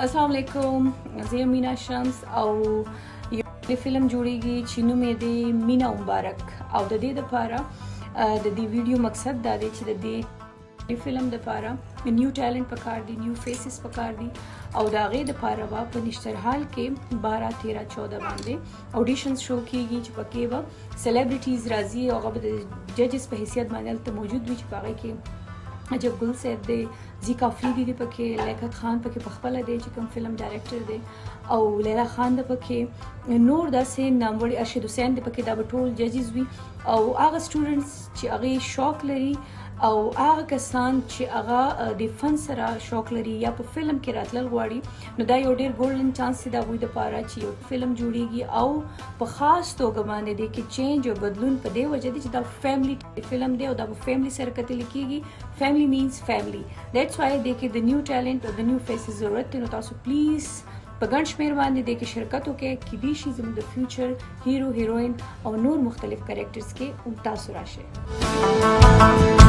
अस्सलाम वालेकुम, زه مینا شمس او یو فلم جوړیږي چې نوم یې دی مینا مبارک او د دې لپاره د دې ویډیو مقصد دا دی چې د دې فلم لپاره نیو ټیلنٹ پکار دي، نیو فیسز پکار دي او د هغې لپاره به په نشترحال کې 12 13 14 باندې اډیشنز شو کیږي چې پکې به سلیبریټیز راځي او هغه به د ججز په حیثیت باندې هلته موجود وي چې په هغې کې عجب ګل صاحب دی، زیکا افریدي دی پکې، لیاقت خان پکې پخپله دی چې کوم فلم ډایرکټر دی او لیلا خان دی پکې، نور داسې ناموړي ارشد حسین دی پکې. دا به ټول ججز وي او هغه سټوډنټس چې هغې شوق لري او هغه کسان چې هغه د فن سره شوق لري یا په فلم کې راتلل غواړي، نو دا یو ډېر ګولډن چانس دی د هغوی دپاره چې یو فلم جوړیږي او په خاص توګه باندې دی کې چینج او بدلون په دې وجه دی چې دا فیملی فلم دی او دا په فیملی سره کتلی کېږي. فیملی مینز فیملی، دیټس وای دی کې د نیو ټیلنٹ او د نیو فیسز ضرورت دی. نو تاسو پلیز په ګڼ شمېر باندې دی کې شرکت وکړئ، کیدای شي زموږ د فیوچر هیرو هیروین او نور مختلف کریکټرز کې تاسو راشئ.